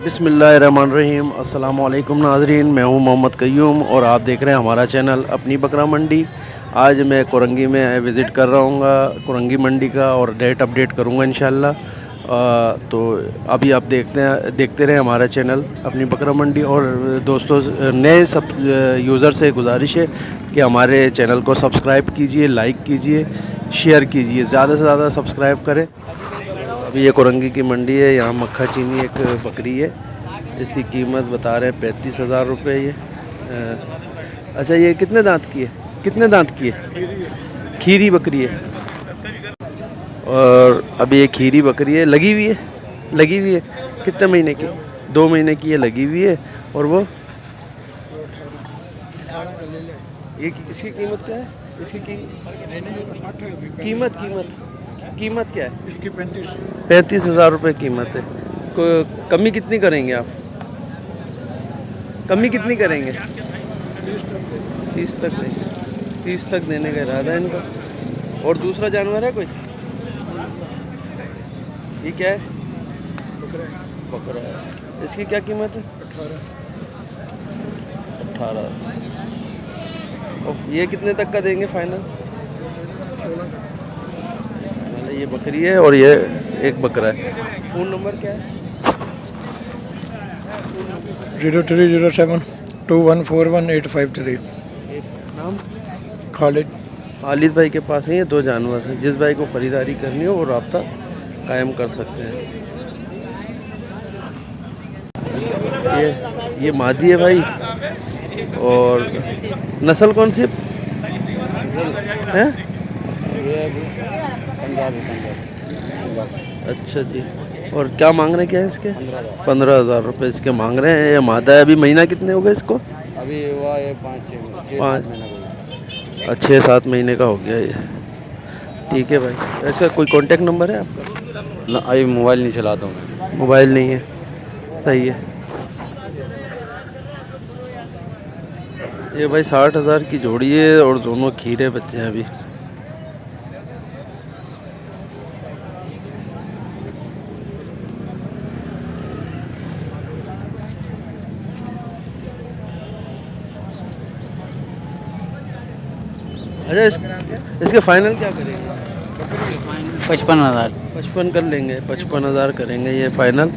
बिस्मिल्लाहिर्रहमानिर्रहीम। अस्सलाम वालेकुम नाज़रीन, मैं हूं मोहम्मद कय्यूम और आप देख रहे हैं हमारा चैनल अपनी बकरा मंडी। आज मैं कुरंगी में विज़िट कर रहा हूँ कुरंगी मंडी का और डेट अपडेट करूँगा इंशाल्लाह। तो अभी आप देखते रहें हमारा चैनल अपनी बकरा मंडी। और दोस्तों, नए सब यूज़र से गुजारिश है कि हमारे चैनल को सब्सक्राइब कीजिए, लाइक कीजिए, शेयर कीजिए, ज़्यादा से ज़्यादा सब्सक्राइब करें। अभी ये कुरंगी की मंडी है, यहाँ मक्खा चीनी एक बकरी है, इसकी कीमत बता रहे हैं 35,000 रुपये। ये अच्छा, ये कितने दांत की है? कितने दांत की है? खीरी बकरी है। और अभी ये खीरी बकरी है, लगी हुई है। लगी हुई है कितने महीने की? 2 महीने की ये लगी हुई है। और वो ये इसकी कीमत क्या है? इसकी कीमत कीमत क्या है इसकी? 35,000 रुपये कीमत है। कमी कितनी करेंगे आप? कमी कितनी करेंगे? 30 तक देंगे। 30 तक देने का इरादा है इनका। और दूसरा जानवर है कोई? ये क्या है? बकरा है। इसकी क्या कीमत है? 18। और ये कितने तक का देंगे फाइनल? 16। ये बकरी है और ये एक बकरा है। फ़ोन नंबर क्या है? 0307214185 नाम? खालिद। खालिद भाई के पास है ये 2 जानवर हैं। जिस भाई को ख़रीदारी करनी हो वो रब्ता कायम कर सकते हैं। ये मादी है भाई। और नस्ल कौन सी है? अच्छा जी। और क्या मांग रहे हैं, क्या है इसके? 15,000 रुपये इसके मांग रहे हैं। ये मादा है। अभी महीना कितने हो गए इसको? अभी हुआ ये 6-7 महीने का हो गया ये। ठीक है भाई। ऐसा कोई कांटेक्ट नंबर है आपका? अभी मोबाइल नहीं चलाता हूँ मैं। मोबाइल नहीं है, सही है। ये भाई 60,000 की जोड़ी है और दोनों खीरे बच्चे हैं अभी। अच्छा, इसके फाइनल क्या करेंगे? 55,000। 55 कर लेंगे। 55,000 करेंगे ये फाइनल।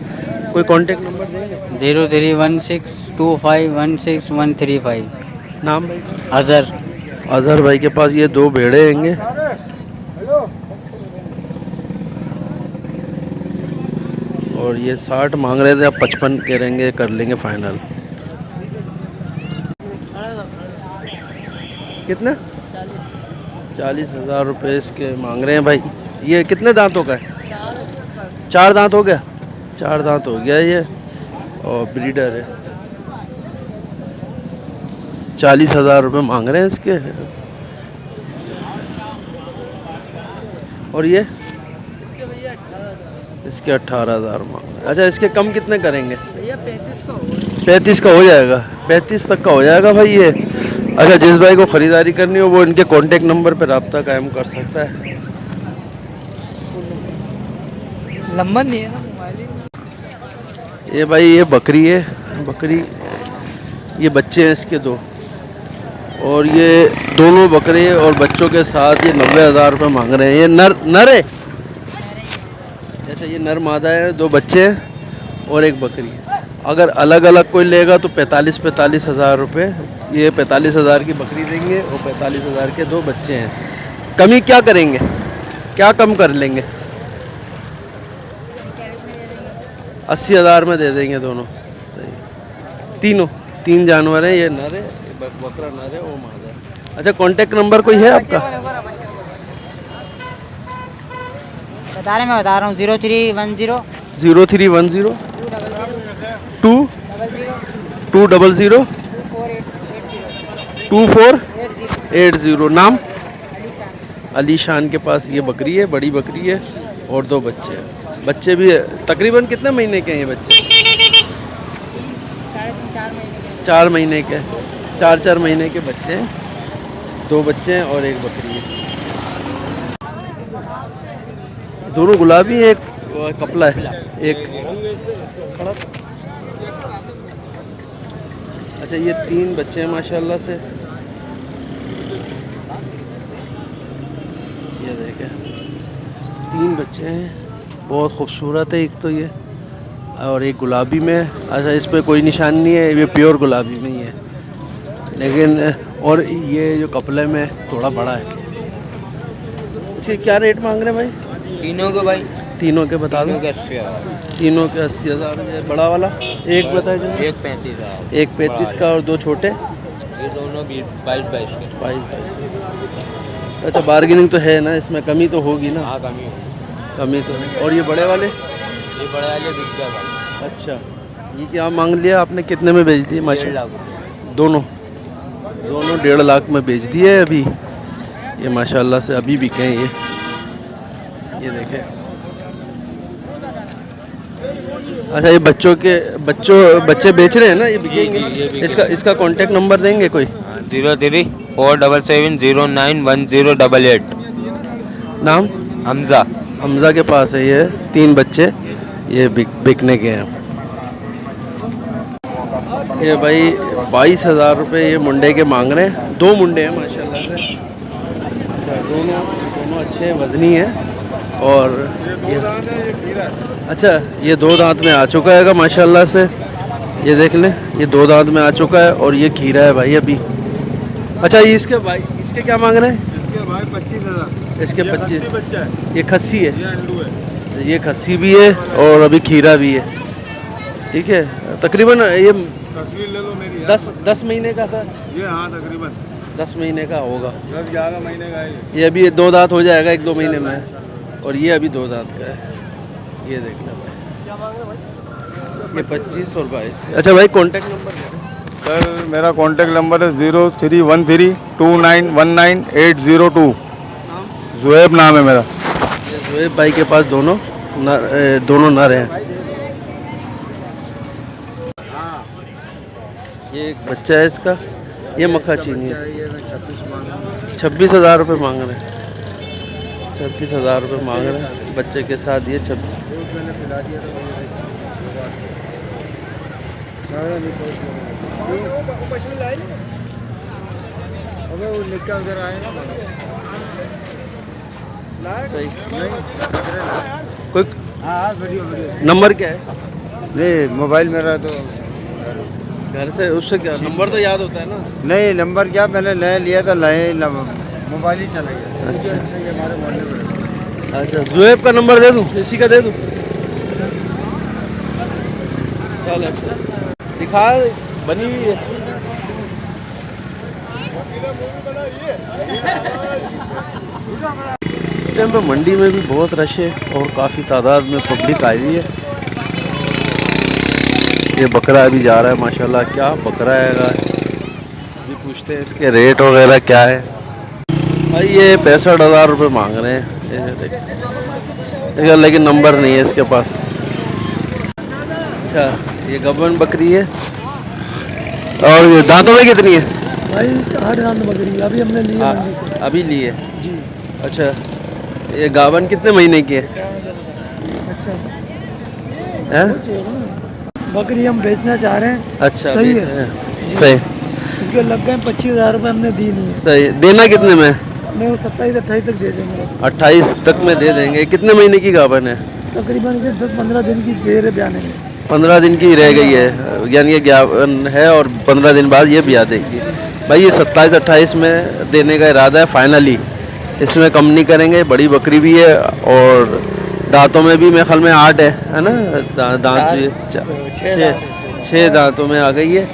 कोई कांटेक्ट नंबर देंगे? 03162516 नाम भाई? अजहर। अजहर भाई के पास ये 2 भेड़े हैंगे। और ये 60 मांग रहे थे, अब 55 करेंगे, कर लेंगे फाइनल। कितना? 40,000 रुपये इसके मांग रहे हैं भाई। ये कितने दांतों का है? 4 दांत हो गया। 4 दांत हो गया ये और ब्रीडर है। 40,000 रुपये मांग रहे हैं इसके। और ये इसके 18,000 मांग रहे हैं। अच्छा, इसके कम कितने करेंगे? 35 का हो जाएगा। 35 तक का हो जाएगा भाई ये। अच्छा, जिस भाई को ख़रीदारी करनी हो वो इनके कांटेक्ट नंबर पर रब्ता कायम कर सकता है। नंबर नहीं है ना मोबाइल। ये भाई ये बकरी है। बकरी, ये बच्चे हैं इसके 2। और ये दोनों बकरे और बच्चों के साथ ये 90,000 रुपये मांग रहे हैं। ये नर है। अच्छा, ये नर मादा है, 2 बच्चे हैं और एक बकरी है। अगर अलग अलग कोई लेगा तो 45,000 रुपये। ये 45,000 की बकरी देंगे और 45,000 के 2 बच्चे हैं। कमी क्या करेंगे? क्या कम कर लेंगे? 80,000 में दे देंगे दोनों। तीनों 3 जानवर हैं। ये नर है, बकरा नर है, वो मादा है। अच्छा, कांटेक्ट नंबर कोई है आपका? मैं बता रहा हूँ 0310 0310 200 2480। नाम? अली शान के पास ये बकरी है, बड़ी बकरी है और 2 बच्चे हैं। बच्चे भी तकरीबन कितने महीने के हैं ये बच्चे? 4 महीने के। 4 महीने के बच्चे हैं। 2 बच्चे हैं और एक बकरी है। दोनों गुलाबी हैं। एक वो कपला है एक खड़ा। अच्छा ये 3 बच्चे हैं माशाल्लाह से, ये देखें 3 बच्चे हैं, बहुत खूबसूरत है। एक तो ये और एक गुलाबी में। अच्छा इस पे कोई निशान नहीं है, ये प्योर गुलाबी में ही है, लेकिन और ये जो कपले में थोड़ा बड़ा है। इसके क्या रेट मांग रहे हैं भाई? तीनों को भाई, तीनों के बता दो। 80,000, तीनों के 80,000। बड़ा वाला एक बताए जरा। एक 35,000, एक 35 का और 2 छोटे ये दोनों 22 के। 22। अच्छा बार्गेनिंग तो है ना इसमें, कमी तो होगी ना? हाँ कमी होगी, कमी तो है। और ये बड़े वाले? ये बड़े वाले बिक गया भाई। अच्छा ये क्या मांग लिया आपने, कितने में बेच दिए? 1.5 लाख दोनों 1.5 लाख में बेच दिए अभी ये माशाल्लाह से, अभी बिके हैं ये देखें। अच्छा ये बच्चे बेच रहे हैं ना, ये बिकेंगे? इसका कांटेक्ट नंबर देंगे कोई? 0347091088। नाम? हमजा। हमजा के पास है ये 3 बच्चे, ये बिकने के हैं। ये भाई 22,000 रुपये ये मुंडे के मांग रहे हैं। 2 मुंडे हैं माशाल्लाह से। अच्छा दोनों अच्छे वज़नी हैं। और ये अच्छा ये 2 दांत में आ चुका है माशाल्लाह से, ये देख लें ये 2 दांत में आ चुका है और ये खीरा है भाई अभी। अच्छा ये इसके क्या मांग रहे हैं? इसके भाई 25,000। इसके 25। बच्चा है, ये खस्सी है, ये अंडू है। ये खस्सी भी है और अभी खीरा भी है। ठीक है तकरीबन ये तस्वीर ले लो मेरी। 10 महीने का था ये हाँ तकरीबन 10 महीने का होगा। 10-11 महीने का है ये अभी 2 दांत हो जाएगा 1-2 महीने में, और ये अभी 2 दांत का है। ये देख लो ये 25 और 22। अच्छा भाई कांटेक्ट नंबर? सर मेरा कांटेक्ट नंबर है 03132919 जुएब नाम है मेरा। ये जुएब भाई के पास दोनों नर हैं। ये एक बच्चा है इसका, ये मक्खा चीनी है। 26,000 रुपये मांग रहे हैं। 26,000 रुपये मांग रहे हैं बच्चे के साथ। ये 26 कोई नंबर क्या है? नहीं मोबाइल मेरा तो घर से, उससे क्या नंबर तो याद होता है ना? नहीं नंबर क्या, मैंने नया लिया था, नए मोबाइल ही चला गया। अच्छा अच्छा जुएब का नंबर दे दूँ? इसी का दे दूँ? चल अच्छा दिखा, बनी हुई है। इस टाइम पे मंडी में भी बहुत रश है और काफ़ी तादाद में पब्लिक आई हुई है। ये बकरा अभी जा रहा है माशाल्लाह। क्या बकरा है अभी पूछते हैं इसके रेट वगैरह क्या है। भाई ये 65,000 रुपये मांग रहे हैं लेकिन नंबर नहीं है इसके पास। अच्छा ये गबन बकरी है। और ये दांतों में कितनी है भाई? 8 दांत बकरी अभी हमने ली है। अभी ली है जी। अच्छा ये गावन कितने महीने की है? अच्छा हैं? बकरी हम बेचना चाह रहे हैं। अच्छा सही बेच है। रहे हैं। सही इसके लग गए 25,000 रुपये, हमने दी नहीं है। सही। देना कितने में? मैं वो 27-28 तक दे देंगे। 28 तक में दे देंगे। कितने महीने की गावन है? तकरीबन 10-15 दिन की देर है ब्याने में। 15 दिन की रह गई है, यानी ये गावन है और 15 दिन बाद ये भी आ देगी। भाई ये 27-28 में देने का इरादा है फाइनली, इसमें कम नहीं करेंगे। बड़ी बकरी भी है और दांतों में भी मेरे ख्याल में 8 है ना? दांत भी 6 दांतों में आ गई है।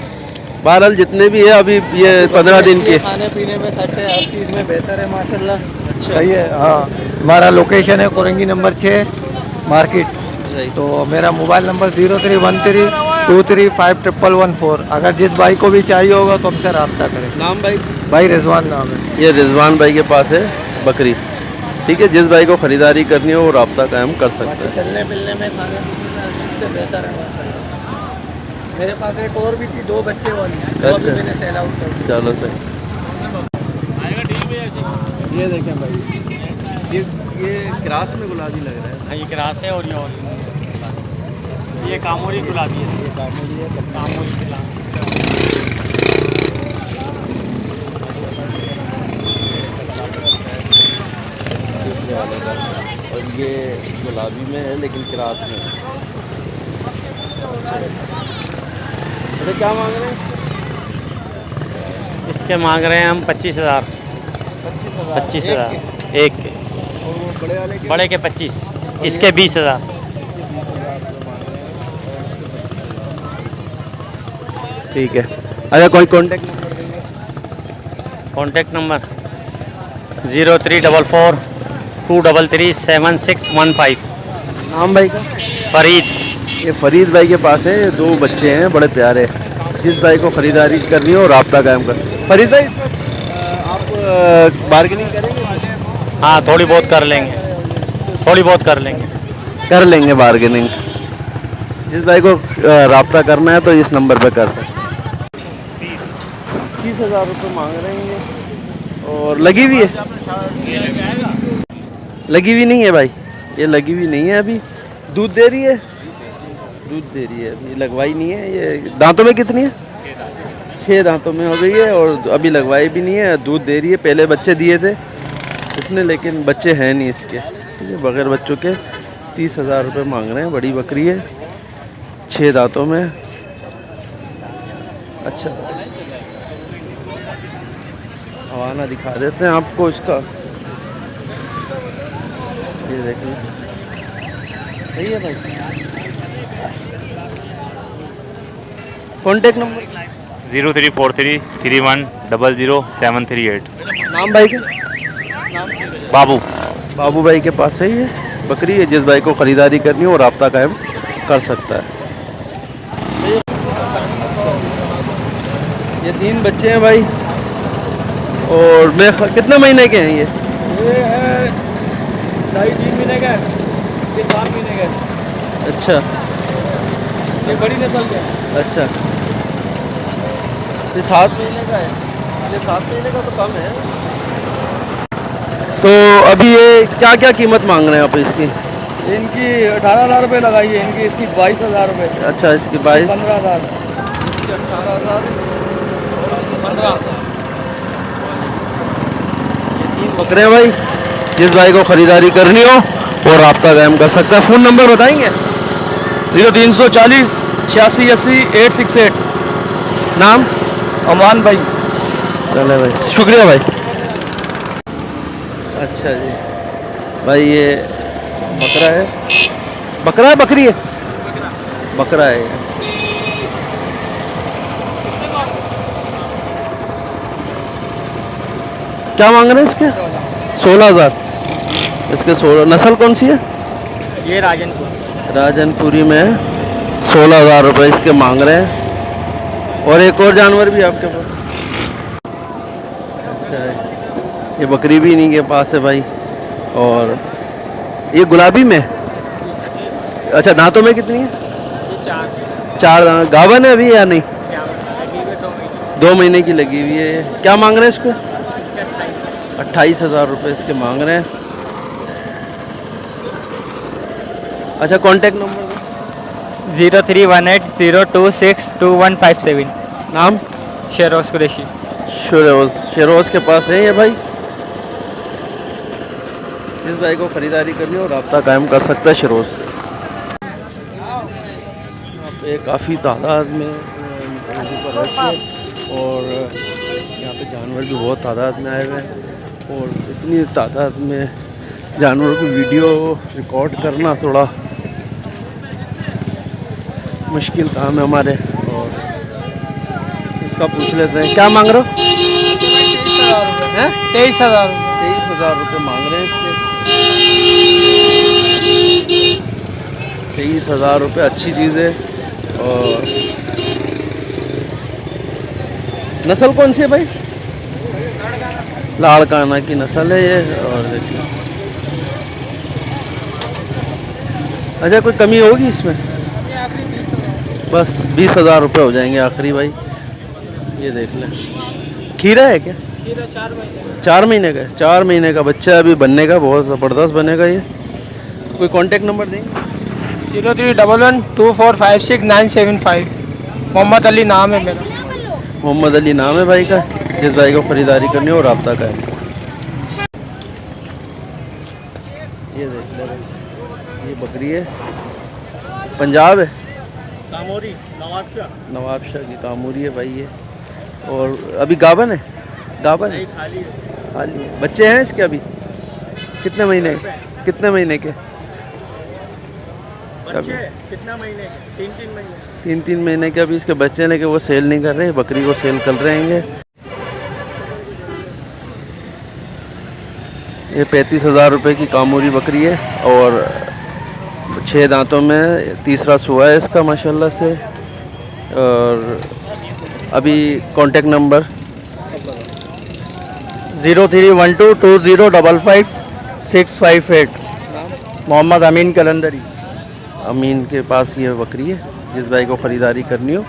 बहरहाल जितने भी है अभी ये 15 दिन के। खाने पीने में सेट है, हर चीज़ में बेहतर है माशाल्लाह। अच्छा सही है। हाँ हमारा लोकेशन है कोरंगी नंबर 6 मार्केट। तो मेरा मोबाइल नंबर 0313235114। अगर जिस भाई को भी चाहिए होगा तो हमसे रब्ता करें। नाम भाई? भाई रिजवान नाम है। ये रिजवान भाई के पास है बकरी। ठीक है जिस भाई को ख़रीदारी करनी हो वो रब्ता कायम कर सकते हैं। चलने मिलने में खाने पीने में सबसे बेहतर है माशाल्लाह। मेरे पास एक और भी थी 2 बच्चे वाली, जो अभी मैंने सेल आउट कर दी। चलो सही। ये देखें भाई, ये ये क्रास में गुलाबी लग रहा है। हाँ, ये क्रास है और ये कामोरी गुलाबी है। ये कामोरी है, कामोरी गुलाबी। और ये गुलाबी में है लेकिन क्रास में है। अरे क्या मांग रहे हैं इसके मांग रहे हैं हम 25,000। 25,000 एक के। और वो बड़े वाले के बड़े के 25, इसके 20,000। ठीक है। अच्छा कोई कांटेक्ट नंबर देंगे? Contact number 0344-233-7615। नाम भाई का? फरीद। ये फरीद भाई के पास है, 2 बच्चे हैं बड़े प्यारे। जिस भाई को ख़रीदारी करनी हो राब्ता कायम कर। फरीद भाई इसमें आप बार्गेनिंग करेंगे? हाँ, थोड़ी बहुत कर लेंगे, थोड़ी बहुत कर लेंगे। कर लेंगे बार्गेनिंग। जिस भाई को राब्ता करना है तो इस नंबर पे कर सकते हैं। 30,000 रुपये मांग रहे हैं ये। और लगी हुई है? लगी हुई नहीं है भाई, ये लगी हुई नहीं है अभी। दूध दे रही है? दूध दे रही है, अभी लगवाई नहीं है। ये दांतों में कितनी है? 6 दांतों में हो गई है और अभी लगवाई भी नहीं है। दूध दे रही है। पहले बच्चे दिए थे इसने लेकिन बच्चे हैं नहीं इसके। ठीक है, बगैर बच्चों के 30,000 रुपये मांग रहे हैं। बड़ी बकरी है, 6 दांतों में। अच्छा, हवाना दिखा देते हैं आपको इसका। ये देख लो, सही है भाई। Contact number 034331000738। नाम भाई का? बाबू। बाबू भाई के पास है ये बकरी है। जिस भाई को ख़रीदारी करनी हो वो राब्ता कायम कर सकता है। ये 3 बच्चे हैं भाई। और मैं कितने महीने के हैं ये? है 2.5-3 महीने का है, ये 7 महीने का है। अच्छा ये बड़ी नस्ल का है। अच्छा, ये 7 महीने का है। ये 7 महीने का तो कम है। तो अभी ये क्या क्या कीमत मांग रहे हैं आप इसकी? इनकी 18,000 रुपये लगाई है, इनकी इसकी 22,000 रुपये। अच्छा, इसकी 22, 15,000, इसकी 18,000, 15,000। बकरे हैं भाई। जिस भाई को ख़रीदारी करनी हो वो राब्ता कायम कर सकता है। फ़ोन नंबर बताएंगे? 0340 86 80 868। नाम? अमान भाई। चले भाई, शुक्रिया भाई। अच्छा जी भाई, ये बकरा है। बकरा है बकरी है? बकरा है ये। क्या मांग रहे हैं इसके? 16,000। इसके 16। नस्ल कौन सी है? ये राजनपुर। राजनपुरी में 16,000 रुपये इसके मांग रहे हैं। और एक और जानवर भी आपके पास? अच्छा, ये बकरी भी इन्हीं के पास है भाई। और ये गुलाबी में? अच्छा, दांतों में कितनी है? 4 दांत। गावन है अभी या नहीं? 2 महीने की लगी हुई है। क्या मांग रहे हैं इसको? 28,000 रुपये इसके मांग रहे हैं। अच्छा, कांटेक्ट नंबर? 031802622157। नाम? शेरोज कुरैशी। शेरोज के पास है ये भाई। इस भाई को ख़रीदारी करनी हो राब्ता कायम कर सकता है शेरोज। यहाँ पे काफ़ी तादाद में ऊपर रखे और यहाँ पे जानवर भी बहुत तादाद में आए हुए हैं। और इतनी तादाद में जानवरों की वीडियो रिकॉर्ड करना थोड़ा मुश्किल काम है हमारे। और इसका पूछ लेते हैं, क्या मांग रहे हो? 23,000। 23,000 रुपये मांग रहे हैं इसके। 23,000 रुपये, अच्छी चीज़ है। और नस्ल कौन सी है भाई? लाड़काना की नस्ल है ये। और देखिए, अच्छा कोई कमी होगी इसमें? बस 20,000 रुपये हो जाएंगे आखिरी भाई। ये देख लें, खीरा है क्या? 4 महीने का है। 4 महीने का बच्चा है, अभी बनने का, बहुत ज़बरदस्त बनेगा ये। कोई कांटेक्ट नंबर देंगे? 03112456 मोहम्मद अली नाम है मेरा। मोहम्मद अली नाम है भाई का। जिस भाई को ख़रीदारी करनी हो रब्ता का है। ये देख ले भाई, ये बकरी है, पंजाब है, कामोरी नवाबशाह की कामूरी है भाई ये। और अभी गाबन है, गाबन है, खाली है। खाली है। बच्चे हैं इसके अभी? कितने महीने के? कितने महीने के? कितना महीने के? 3 महीने। 3 महीने के अभी इसके बच्चे हैं, लेकिन वो सेल नहीं कर रहे, बकरी को सेल कर रहे हैं। ये 35,000 रुपये की कामूरी बकरी है और 6 दांतों में तीसरा सुआ है इसका माशाल्लाह से। और अभी कांटेक्ट नंबर 031220555658 मोहम्मद अमीन कलंदरी। अमीन के पास ये बकरी है। जिस भाई को ख़रीदारी करनी हो,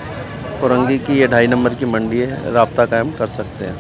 कोरंगी की ये 2.5 नंबर की मंडी है, रब्ता कायम कर सकते हैं।